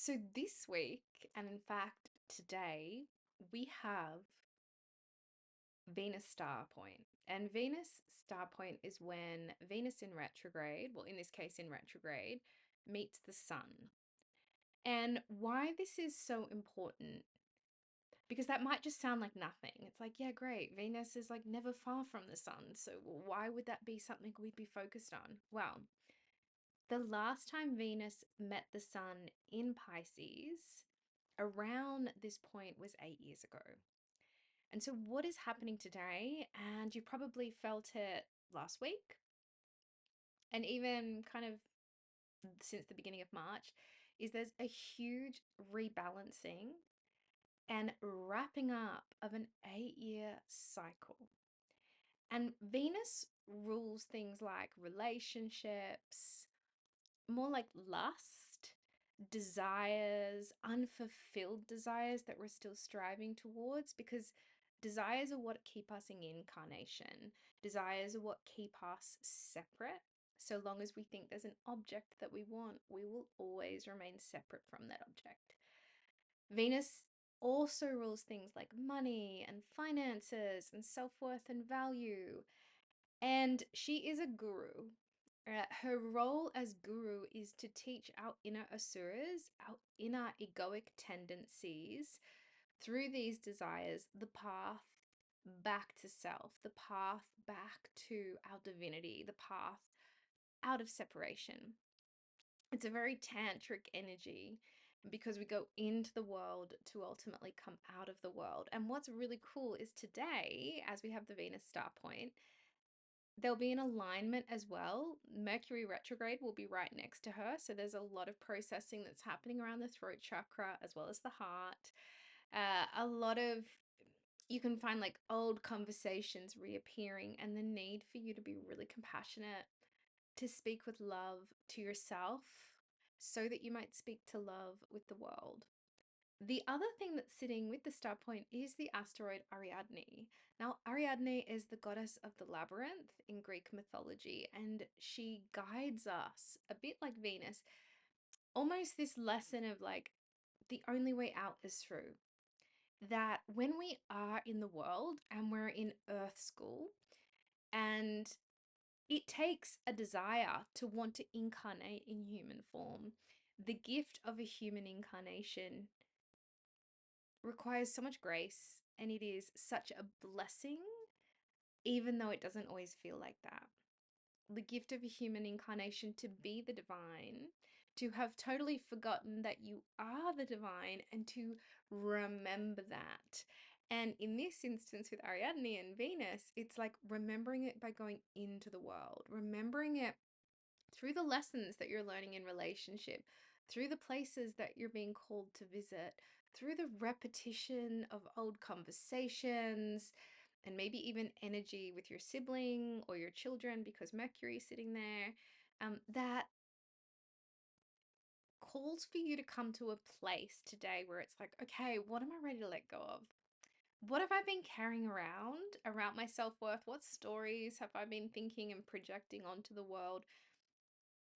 So this week, and in fact today, we have Venus star point. And Venus star point is when Venus in retrograde, well, in this case in retrograde, meets the sun. And why this is so important, because that might just sound like nothing. It's like, yeah, great. Venus is like never far from the sun. So why would that be something we'd be focused on? Well, the last time Venus met the sun in Pisces around this point was 8 years ago. And so, what is happening today, and you probably felt it last week, and even kind of since the beginning of March, is there's a huge rebalancing and wrapping up of an 8 year cycle. And Venus rules things like relationships, more like lust, desires, unfulfilled desires that we're still striving towards, because desires are what keep us in incarnation. Desires are what keep us separate. So long as we think there's an object that we want, we will always remain separate from that object. Venus also rules things like money and finances and self worth and value. And she is a guru. Her role as guru is to teach our inner asuras, our inner egoic tendencies, through these desires, the path back to self, the path back to our divinity, the path out of separation. It's a very tantric energy because we go into the world to ultimately come out of the world. And what's really cool is today, as we have the Venus star point, there'll be an alignment as well. Mercury retrograde will be right next to her. So there's a lot of processing that's happening around the throat chakra as well as the heart. A lot of, you can find like old conversations reappearing, and the need for you to be really compassionate, to speak with love to yourself so that you might speak to love with the world. The other thing that's sitting with the star point is the asteroid Ariadne. Now, Ariadne is the goddess of the labyrinth in Greek mythology, and she guides us a bit like Venus, almost this lesson of like the only way out is through. That when we are in the world and we're in Earth school, and it takes a desire to want to incarnate in human form, the gift of a human incarnation requires so much grace, and it is such a blessing, even though it doesn't always feel like that. The gift of a human incarnation to be the divine, to have totally forgotten that you are the divine, and to remember that. And in this instance with Ariadne and Venus, it's like remembering it by going into the world, remembering it through the lessons that you're learning in relationship, through the places that you're being called to visit, through the repetition of old conversations, and maybe even energy with your sibling or your children because Mercury is sitting there, that calls for you to come to a place today where it's like, okay, what am I ready to let go of? What have I been carrying around my self-worth? What stories have I been thinking and projecting onto the world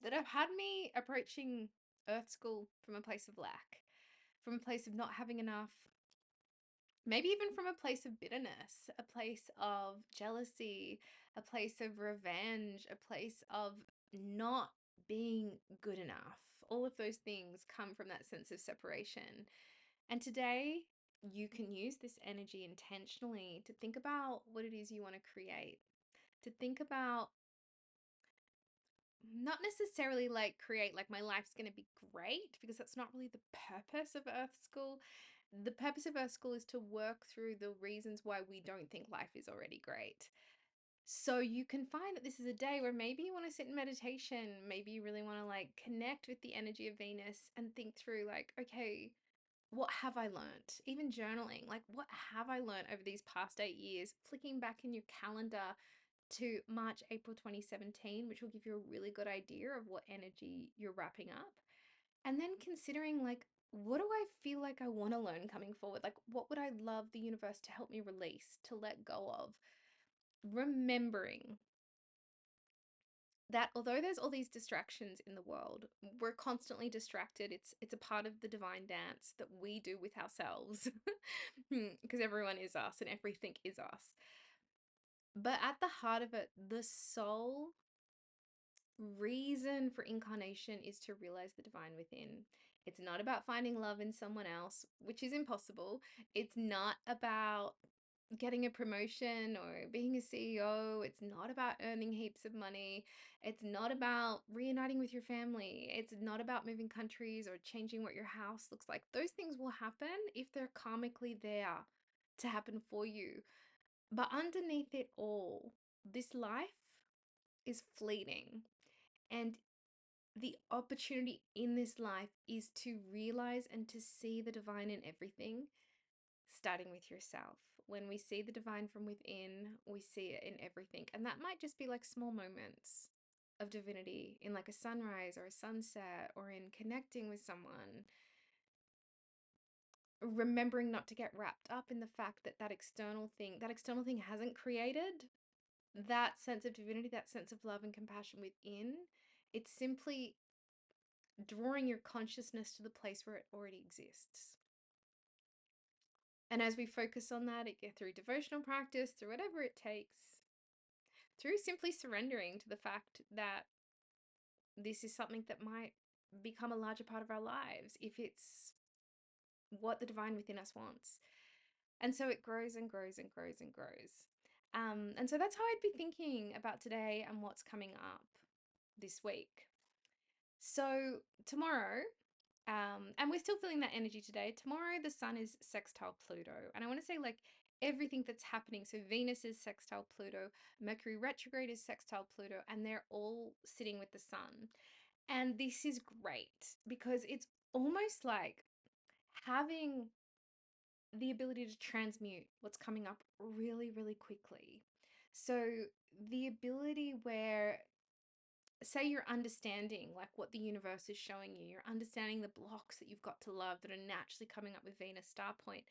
that have had me approaching Earth School from a place of lack, from a place of not having enough, maybe even from a place of bitterness, a place of jealousy, a place of revenge, a place of not being good enough. All of those things come from that sense of separation. And today, you can use this energy intentionally to think about what it is you want to create, to think about not necessarily like create like my life's going to be great, because that's not really the purpose of Earth School. The purpose of Earth School is to work through the reasons why we don't think life is already great. So you can find that this is a day where maybe you want to sit in meditation, maybe you really want to like connect with the energy of Venus and think through like, okay, what have I learned? Even journaling, like what have I learned over these past 8 years? Flicking back in your calendar to March, April 2017, which will give you a really good idea of what energy you're wrapping up. And then considering, like, what do I feel like I want to learn coming forward? Like, what would I love the universe to help me release, to let go of? Remembering that although there's all these distractions in the world, we're constantly distracted. It's a part of the divine dance that we do with ourselves, because everyone is us and everything is us. But at the heart of it, the sole reason for incarnation is to realize the divine within. It's not about finding love in someone else, which is impossible. It's not about getting a promotion or being a CEO. It's not about earning heaps of money. It's not about reuniting with your family. It's not about moving countries or changing what your house looks like. Those things will happen if they're karmically there to happen for you. But underneath it all, this life is fleeting. And the opportunity in this life is to realize and to see the divine in everything, starting with yourself. When we see the divine from within, we see it in everything. And that might just be like small moments of divinity in like a sunrise or a sunset or in connecting with someone. Remembering not to get wrapped up in the fact that that external thing hasn't created that sense of divinity, that sense of love and compassion within. It's simply drawing your consciousness to the place where it already exists. And as we focus on that, through devotional practice, through whatever it takes, through simply surrendering to the fact that this is something that might become a larger part of our lives if it's what the divine within us wants. And so it grows and grows and grows and grows. And so that's how I'd be thinking about today and what's coming up this week. So tomorrow, and we're still feeling that energy today. Tomorrow, the sun is sextile Pluto. And I want to say, like, everything that's happening. So Venus is sextile Pluto, Mercury retrograde is sextile Pluto, and they're all sitting with the sun. And this is great because it's almost like having the ability to transmute what's coming up really, really quickly. So the ability where, say you're understanding like what the universe is showing you, you're understanding the blocks that you've got to love that are naturally coming up with Venus star point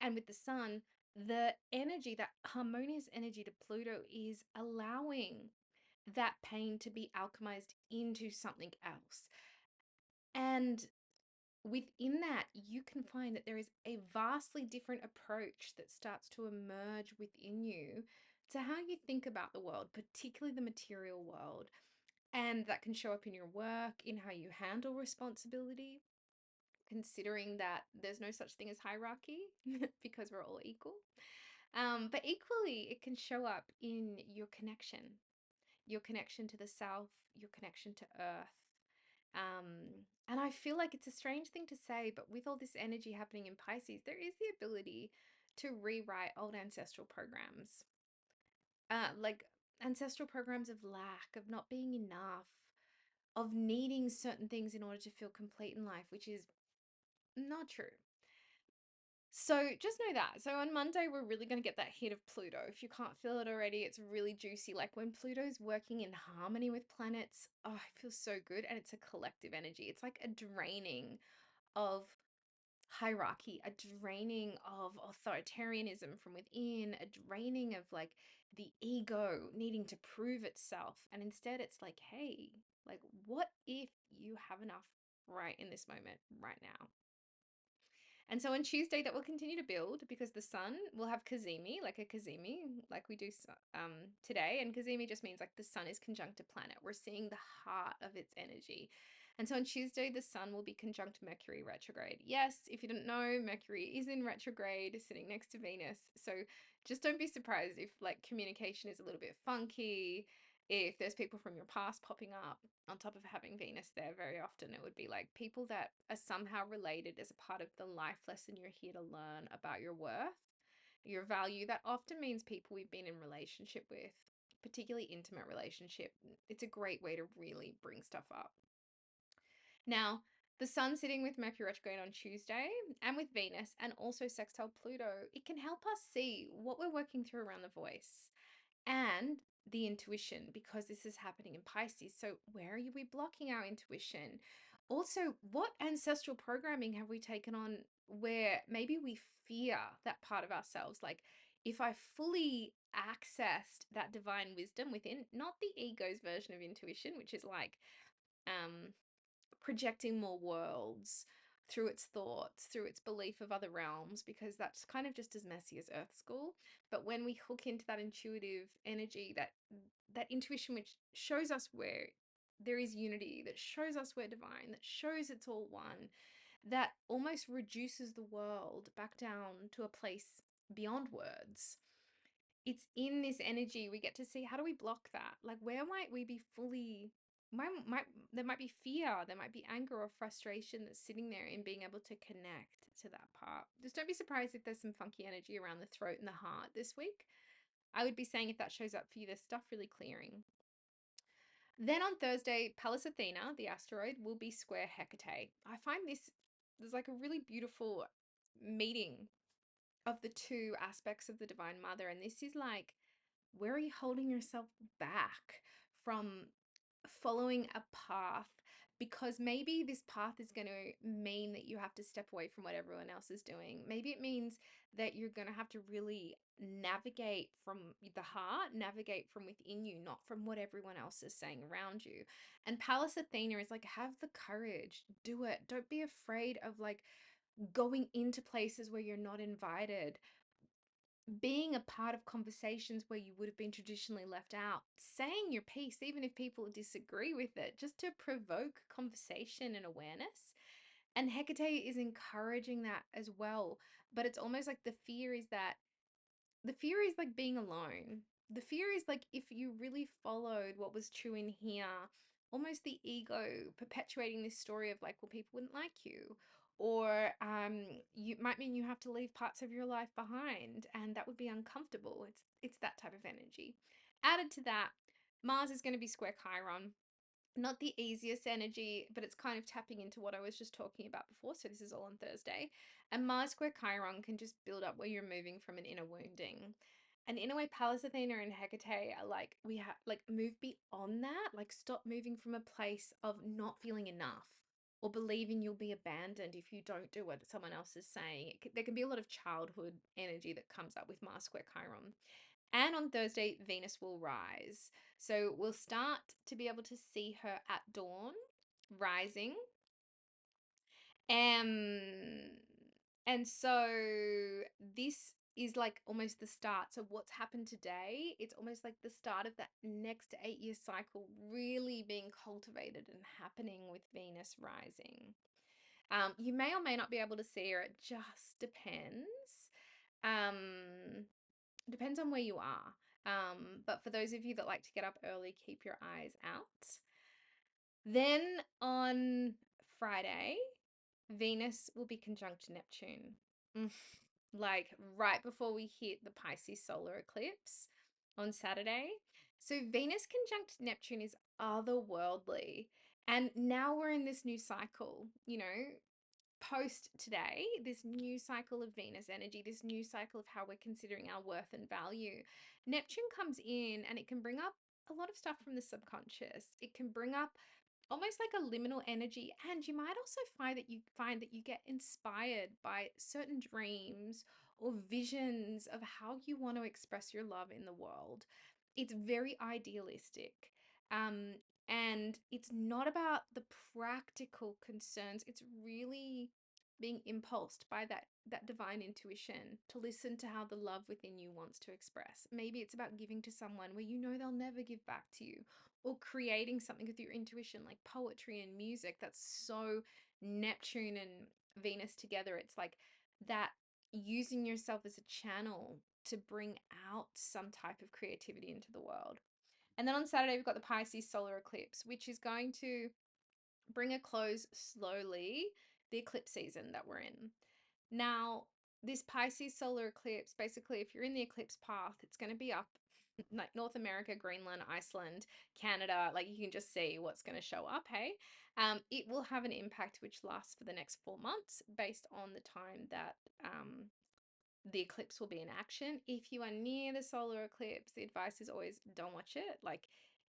and with the sun, the energy, that harmonious energy to Pluto is allowing that pain to be alchemized into something else. And within that, you can find that there is a vastly different approach that starts to emerge within you to how you think about the world, particularly the material world. And that can show up in your work, in how you handle responsibility, considering that there's no such thing as hierarchy because we're all equal. But equally, it can show up in your connection to the self, your connection to earth. And I feel like it's a strange thing to say, but with all this energy happening in Pisces, there is the ability to rewrite old ancestral programs. Like ancestral programs of lack, of not being enough, of needing certain things in order to feel complete in life, which is not true. So just know that. So on Monday, we're really going to get that hit of Pluto. If you can't feel it already, it's really juicy. Like when Pluto's working in harmony with planets, oh, it feels so good. And it's a collective energy. It's like a draining of hierarchy, a draining of authoritarianism from within, a draining of like the ego needing to prove itself. And instead, it's like, hey, like, what if you have enough right in this moment, right now? And so on Tuesday, that will continue to build because the sun will have Cazimi, like a Cazimi, like we do today. And Cazimi just means like the sun is conjunct a planet. We're seeing the heart of its energy. And so on Tuesday, the sun will be conjunct Mercury retrograde. Yes, if you didn't know, Mercury is in retrograde, sitting next to Venus. So just don't be surprised if like communication is a little bit funky, if there's people from your past popping up on top of having Venus there. Very often it would be like people that are somehow related as a part of the life lesson you're here to learn about your worth, your value. That often means people we've been in relationship with, particularly intimate relationship. It's a great way to really bring stuff up. Now, the sun sitting with Mercury retrograde on Tuesday and with Venus and also sextile Pluto, it can help us see what we're working through around the voice and the intuition, because this is happening in Pisces. So where are we blocking our intuition? Also, what ancestral programming have we taken on where maybe we fear that part of ourselves? Like, if I fully accessed that divine wisdom within, not the ego's version of intuition, which is like um projecting more worlds through its thoughts, through its belief of other realms, because that's kind of just as messy as Earth School. But when we hook into that intuitive energy, that intuition which shows us where there is unity, that shows us we're divine, that shows it's all one, that almost reduces the world back down to a place beyond words. It's in this energy we get to see, how do we block that? Like, where might we be fully, might there might be fear, there might be anger or frustration that's sitting there in being able to connect to that part. Just don't be surprised if there's some funky energy around the throat and the heart this week. I would be saying, if that shows up for you, there's stuff really clearing. Then on Thursday, Pallas Athena, the asteroid, will be square Hecate. I find there's like a really beautiful meeting of the two aspects of the Divine Mother. And this is like, where are you holding yourself back from following a path? Because maybe this path is going to mean that you have to step away from what everyone else is doing. Maybe it means that you're going to have to really navigate from the heart, navigate from within you, not from what everyone else is saying around you. And Pallas Athena is like, have the courage, do it. Don't be afraid of like going into places where you're not invited, being a part of conversations where you would have been traditionally left out, saying your piece, even if people disagree with it, just to provoke conversation and awareness. And Hecate is encouraging that as well. But it's almost like the fear is like being alone. The fear is like, if you really followed what was true in here, almost the ego perpetuating this story of like, well, people wouldn't like you, or you might mean you have to leave parts of your life behind, and that would be uncomfortable. It's that type of energy. Added to that, Mars is going to be square Chiron. Not the easiest energy, but it's kind of tapping into what I was just talking about before. So this is all on Thursday. And Mars square Chiron can just build up where you're moving from an inner wounding. And in a way, Pallas Athena and Hecate are like, we have like move beyond that, like stop moving from a place of not feeling enough or believing you'll be abandoned if you don't do what someone else is saying. There can be a lot of childhood energy that comes up with Mars square Chiron. And on Thursday, Venus will rise. So we'll start to be able to see her at dawn, rising. Um, and so this is like almost the start. So what's happened today, it's almost like the start of that next 8-year cycle really being cultivated and happening with Venus rising. You may or may not be able to see her. It just depends. Depends on where you are. But for those of you that like to get up early, keep your eyes out. Then on Friday, Venus will be conjunct Neptune. Like right before we hit the Pisces solar eclipse on Saturday. So Venus conjunct Neptune is otherworldly. And now we're in this new cycle, post today, this new cycle of Venus energy, this new cycle of how we're considering our worth and value. Neptune comes in and it can bring up a lot of stuff from the subconscious. It can bring up almost like a liminal energy, and you might also find that you get inspired by certain dreams or visions of how you want to express your love in the world. It's very idealistic. Um, and it's not about the practical concerns. It's really being impulsed by that divine intuition to listen to how the love within you wants to express. Maybe it's about giving to someone where you know they'll never give back to you, or creating something with your intuition like poetry and music. That's so Neptune and Venus together. It's like that, using yourself as a channel to bring out some type of creativity into the world. And then on Saturday, we've got the Pisces solar eclipse, which is going to bring a close slowly the eclipse season that we're in. Now, this Pisces solar eclipse, basically, if you're in the eclipse path, it's going to be up like North America, Greenland, Iceland, Canada. Like, you can just see what's going to show up, hey? It will have an impact which lasts for the next 4 months based on the time that the eclipse will be in action. If you are near the solar eclipse, the advice is always don't watch it. Like,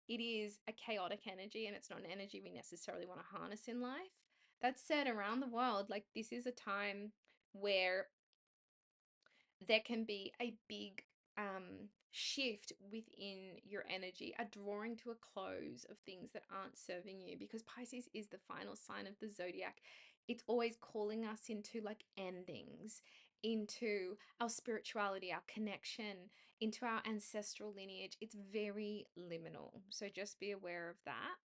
it is a chaotic energy and it's not an energy we necessarily want to harness in life. That said, around the world, like, this is a time where there can be a big shift within your energy, a drawing to a close of things that aren't serving you, because Pisces is the final sign of the zodiac. It's always calling us into like endings, into our spirituality, our connection, into our ancestral lineage. It's very liminal. So just be aware of that.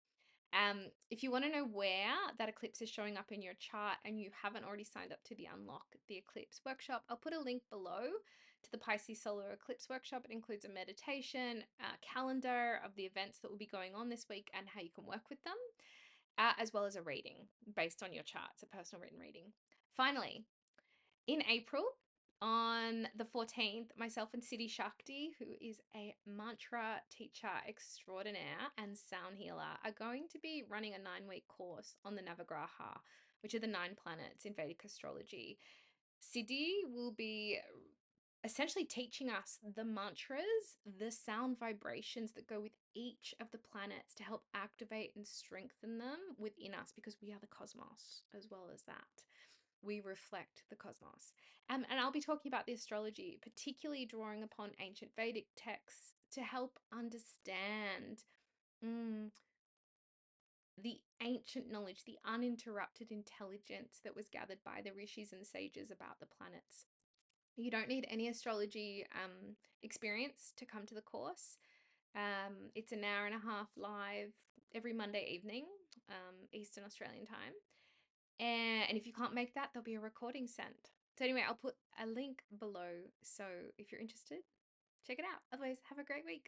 If you want to know where that eclipse is showing up in your chart and you haven't already signed up to the Unlock the Eclipse workshop, I'll put a link below to the Pisces Solar Eclipse workshop. It includes a meditation, a calendar of the events that will be going on this week and how you can work with them, as well as a reading based on your charts, a personal written reading. Finally, in April, on the 14th, myself and Siddhi Shakti, who is a mantra teacher extraordinaire and sound healer, are going to be running a 9-week course on the Navagraha, which are the 9 planets in Vedic astrology. Siddhi will be essentially teaching us the mantras, the sound vibrations that go with each of the planets to help activate and strengthen them within us, because we are the cosmos as well as that. We reflect the cosmos. And I'll be talking about the astrology, particularly drawing upon ancient Vedic texts to help understand the ancient knowledge, the uninterrupted intelligence that was gathered by the rishis and sages about the planets. You don't need any astrology experience to come to the course. It's an hour and a half live every Monday evening, Eastern Australian time. And if you can't make that, there'll be a recording sent. So anyway, I'll put a link below. So if you're interested, check it out. Otherwise, have a great week.